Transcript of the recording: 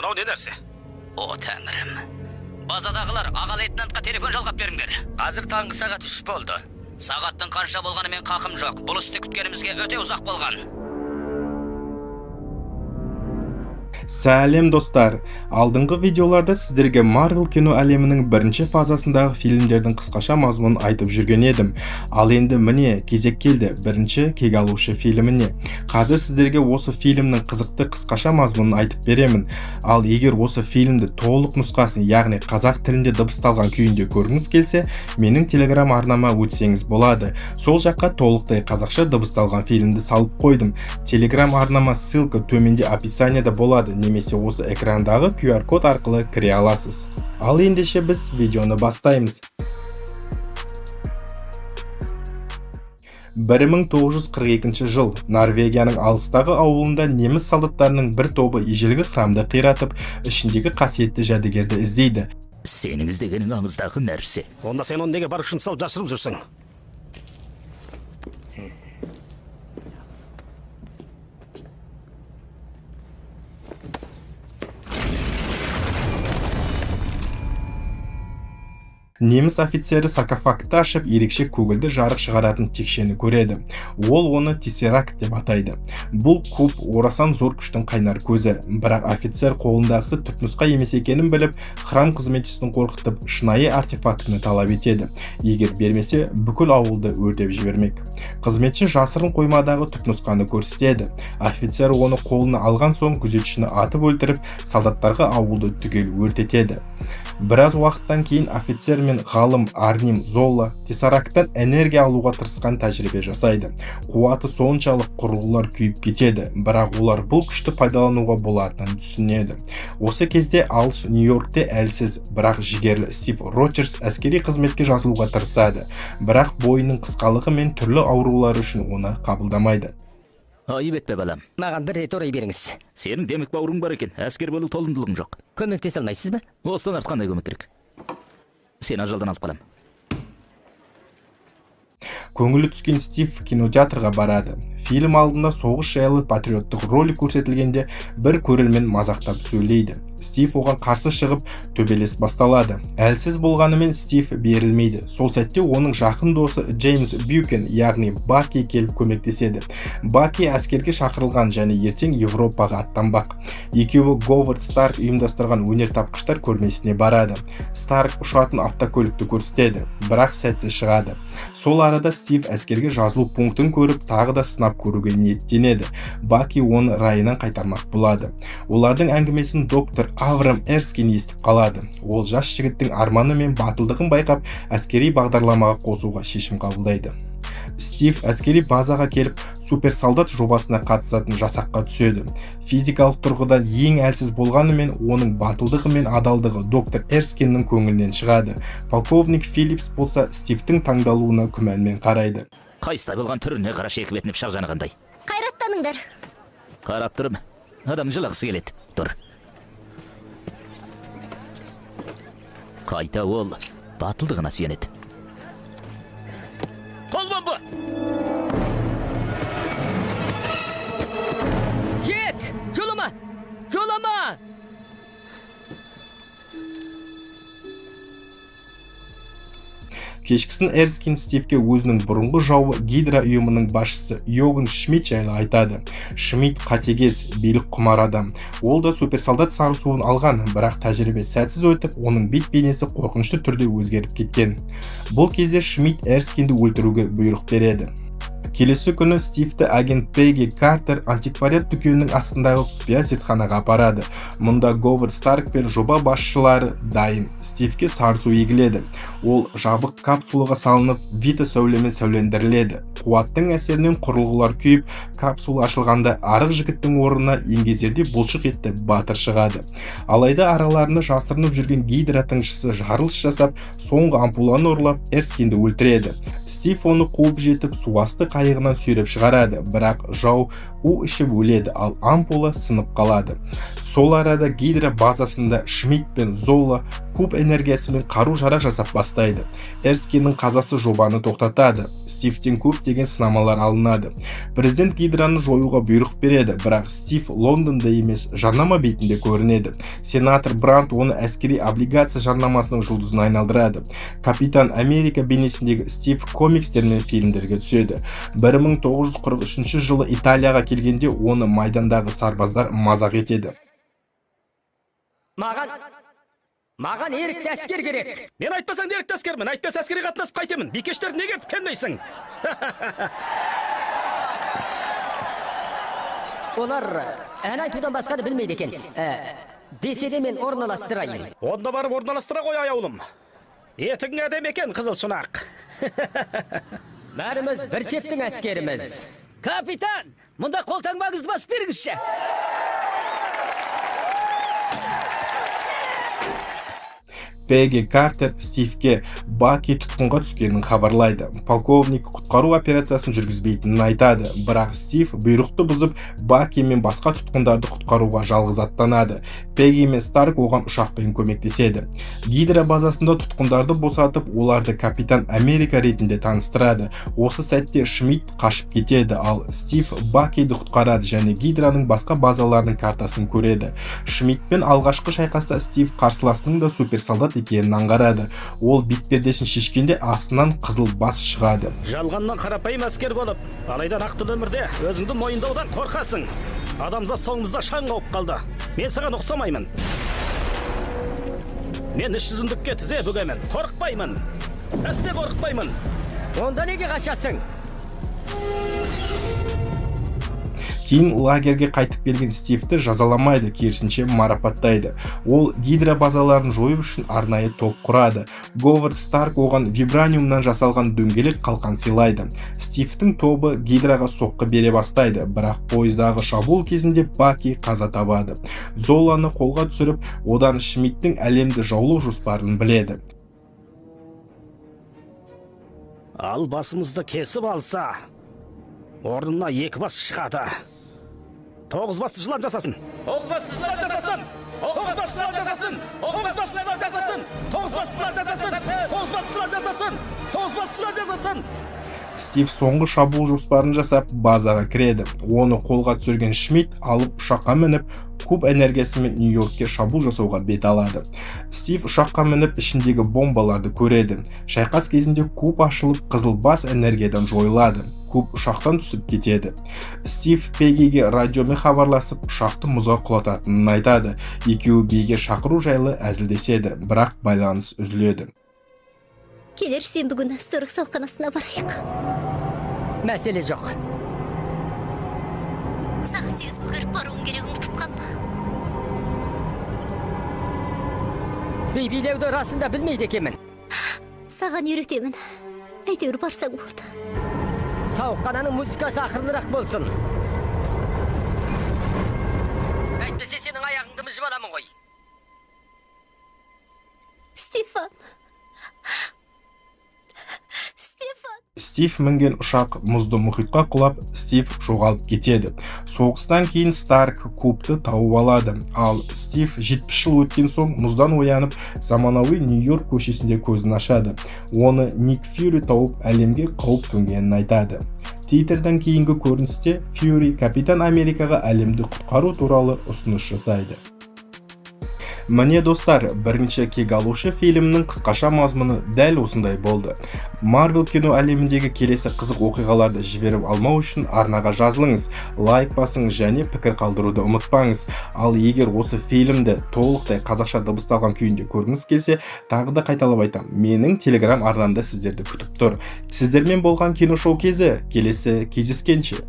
Мынау не нәрсе? О, тәңірім. Базадағылар аға лейтенантқа телефон жалғап беріңдер. Қазір таңғы сағат 3 болды. Сағаттың қанша болғаны мен қақым жоқ. Бұл істі күткенімізге өте ұзақ болған. Сәлем достар! Алдыңғы видеоларда сіздерге Marvel кино әлемінің бірінші фазасындағы фильмдердің қысқаша мазмұнын айтып жүрген едім. Ал енді міне кезек келді бірінші кек алушы фильміне. Қазір сіздерге осы фильмнің қызықты қысқаша мазмұнын айтып беремін. Ал егер осы фильмді толық нұсқасын, яғни қазақ тілінде дыбысталған күйінде көргіңіз келсе, менің телеграм арнама өтсеңіз болады. Сол жаққа толықтай қазақша дыбысталған фильмді салып қойдым. Телеграм арнама ссылка төменде описанияда болады, немесе осы экрандағы QR код арқылы кіре аласыз. Ал ендеше біз видеоны бастаймыз. 1942 жыл Норвегияның алыстағы ауылында неміс солдаттарының бір тобы ежелгі храмды қиратып, ішіндегі қасиетті жәдігерді іздейді. Сенің іздегенің аңыздағы нәрсе. Онда сен оны неге бар күшін салып жасырып жүрсің? Неміс офицері саркофагты ашып, ерекше көгілді жарық шығаратын текшені көреді. Ол оны тессеракт деп атайды. Бұл куб орасан зор күштің қайнар көзі. Бірақ офицер қолындағысы түпнұсқа емес екенін біліп, храм қызметшісін қорқытып, шынайы артефактыны талап етеді. Егер бермесе, бүкіл ауылды өртеп жібермек. Қызметші жасырын қоймадағы түпнұсқаны көрсетеді. Офицер оны қолына алған соң күзетшіні атып өлтіріп, солдаттарға ауылды түгел өртетеді. Біраз уақыттан кейін офицер мен ғалым Арним Золла тессаракттан энергия алуға тырысқан тәжірибе жасайды. Қуаты соншалық құрылғылар күйіп кетеді, бірақ олар бұл күшті пайдалануға болатынын түсінеді. Осы кезде алыс Нью-Йоркте әлсіз, бірақ жігерлі Стив Роджерс әскери қызметке жазылуға тырысады, бірақ бойының қысқалығы мен түрлі аурулары үшін оны қабылдамайды. Айып етпе балам. Маған бір рет орай беріңіз. Сенің демек бауырың бар екен, әскер болу толымдылығың жоқ. Көмектесе алмайсыз ба? Осыдан артқандай көмек керек. Сен ажалдан алып қалам. Көңілі түскен Стив кинотеатрға барады. Фильм алдында соғыс жайлы патриоттық ролик көрсетілгенде бір көрермен мазақтап сөйлейді. Стив оған қарсы шығып, төбелес басталады. Әлсіз болғанымен Стив берілмейді. Сол сәтте оның жақын досы Джеймс Бюкен, яғни Баки келіп көмектеседі. Баки әскерге шақырылған және ертең Европаға аттанбақ. Екеуі Говард Старк ұйымдастырған өнертапқыштар көрмесіне барады. Старк ұшатын автокөлікті көрсетеді, бірақ сәтсіз шығады. Сол арада Стив әскерге жазылу пунктін көріп, тағы да сынап көруге ниеттенеді. Баки оны райынан қайтармақ болады. Олардың әңгімесін доктор Аврам Эрскин естіп қалады. Ол жас жігіттің арманы мен батылдығын байқап, әскери бағдарламаға қосуға шешім қабылдайды. Стив әскери базаға келіп, суперсолдат жобасына қатысатын жасаққа түседі. Физикалық тұрғыдан ең әлсіз болғанымен, оның батылдығы мен адалдығы доктор Эрскиннің көңілінен шығады. Полковник Филлипс болса Стивтің таңдалуына күмәнмен қарайды. Қайстай болған түріне қара шекі бетіне пышақ жаны қандай. Қайраттаныңдар. Қарап тұрым. Адам жылағысы келеді. Тұр. Қайта ол батылдығына сүйенеді. Қолбомба! Кек! Жолама! Жолама! Кешкісін Эрскин Стивке өзінің бұрынғы жауы Гидра ұйымының басшысы Йоган Шмидт жайлы айтады. Шмидт қатыгез, билік құмар адам. Ол да суперсолдат сарысуын алған, бірақ тәжірибе сәтсіз өтіп, оның бет-бейнесі қорқынышты түрде өзгеріп кеткен. Бұл кезде Шмидт Эрскинді өлтіруге бұйрық береді. Келесі күні Стивті агент Пегги Картер антиквариат дүкенінің астындағы құпия зертханаға апарады. Мұнда Говард Старк пен жоба басшылары дайын. Стивке сарысу егіледі. Ол жабық капсулаға салынып, вита сәулемен сәулендіріледі. Қуаттың әсерінен құрылғылар күйіп, капсула ашылғанда арық жігіттің орнына еңгезерде бұлшық етті батыр шығады. Алайда араларында жасырынып жүрген Гидра тыңшысы жарылыс жасап, соңғы ампуланы ұрлап, Эрскинді өлтіреді. Стив оны қуып жетіп, суасты қайығынан сүйреп шығарады, бірақ жау у ішіп өледі, ал ампула сынып қалады. Сол арада Гидра базасында Шмидт пен Золла куб энергиясымен қару-жарақ жасап бастайды. Эрскиннің қазасы жобаны тоқтатады. Стивтен көптеген сынамалар алынады. Президент Гидраны жоюға бұйрық береді, бірақ Стив Лондонда емес, жарнама бетінде көрінеді. Сенатор Брант оны әскери облигация жарнамасының жұлдызына айналдырады. Капитан Америка бейнесіндегі Стив комикстер мен фильмдерге түседі. 1943 жылы Италияға келгенде оны майдандағы сарбаздар мазақ етеді. Маған ерікті әскер керек. Мен айтпасаң ерікті әскермін, айтпаса әскери қатынасып қайтемін. Бикештерді неге етіп келмейсің? Олар ән айтудан басқаны білмейді екен. Десе де мен орналастырайын. Онда барып орналастыра қой аяулым. Етігің әдем екен, қызыл шұнақ. Бәріміз бір шептің әскеріміз. Капитан, мұнда қолтаңбаңызды басып беріңізші. Пегги Картер Стивке Баки тұтқынға түскенін хабарлайды. Полковник құтқару операциясын жүргізбейтінін айтады, бірақ Стив бұйрықты бұзып Баки мен басқа тұтқындарды құтқаруға жалғыз аттанады. Пегги мен Старк оған ұшақпен көмектеседі. Гидра базасында тұтқындарды босатып, оларды Капитан Америка ретінде таныстырады. Осы сәтте Шмидт қашып кетеді, ал Стив Бакиді құтқарады және Гидраның басқа базаларының картасын көреді. Шмидтпен алғашқы шайқаста Стив қарсыласының да суперсолдат екенін аңғарады. Ол бетпердесін шешкенде астынан қызыл бас шығады. Жалғаннан қарапайым әскер болып, алайда нақты өмірде өзіңді мойындаудан қорқасың. Адамзат соңымызда шаң қауып қалды. Мен саған ұқсамаймын. Мен іс жүзіндікке тізе бүгемін. Қорықпаймын. Әсте қорықпаймын. Онда неге қашасың? Кейін лагерге қайтып келген Стивті жазаламайды, керісінше марапаттайды. Ол Гидра базаларын жойып үшін арнайы топ құрады. Говард Старк оған вибраниумнан жасалған дөңгелек қалқан сыйлайды. Стивтің тобы Гидраға соққы бере бастайды, бірақ пойыздағы шабуыл кезінде Баки қаза табады. Золаны қолға түсіріп, одан Шмидттің әлемді жаулау жоспарын біледі. Ал басымызды кесіп алса, орнына екі бас шығады. 9 басты жылан жасасын. 9 басты жылан жасасын. 9 басты жылан жасасын. 9 басты жылан жасасын. 9 басты жылан жасасын. 9 басты жылан жасасын. 9 басты жылан жасасын. Стив соңғы шабуыл жоспарын жасап базаға кіреді. Оны қолға түсірген Шмидт алып ұшаққа мініп, куб энергиясымен Нью-Йоркке шабуыл жасауға бет алады. Стив ұшаққа мініп ішіндегі бомбаларды көреді. Шайқас кезінде куб ашылып, қызыл бас энергиядан жойылады. Куб ұшақтан түсіп кетеді. Стив Пеггиге радиомен хабарласып, ұшақты мұзға құлататынын айтады. Екеуі биге шақыру жайлы әзілдеседі, бірақ байланыс үзіледі. Келер сенбі күні Сторок сауқанасына барайық. Мәселе жоқ. Саған 8 көріп баруым керек, ұмытып қалма. Билеуді расында білмейді екенмін. Саған үйретемін. Әйтеуір барсаң болды. Сауқананың музыкасы ақырынырақ болсын. Әйтпесе сенің аяғыңды мүжіп аламын ғой. Стефан. Стив мінген ұшақ мұзды мұхитқа құлап, Стив жоғалып кетеді. Соғыстан кейін Старк кубты тауып алады, ал Стив 70 жыл өткен соң мұздан оянып, заманауи Нью-Йорк көшесінде көзін ашады. Оны Ник Фьюри тауып әлемге қауіп төнгенін айтады. Титрден кейінгі көріністе Фьюри Капитан Америкаға әлемді құтқару туралы ұсыныс жасайды. Міне достар, бірінші кек алушы фильмнің қысқаша мазмұны дәл осындай болды. Марвел кино әлеміндегі келесі қызық оқиғаларды жіберіп алмау үшін арнаға жазылыңыз, лайк басыңыз және пікір қалдыруды ұмытпаңыз. Ал егер осы фильмді толықтай қазақша дыбысталған күйінде көргіңіз келсе, тағы да қайталап айтам, менің телеграм арнамда сіздерді күтіп тұр. Сіздермен болған киношоу кезі, келесі кездескенше.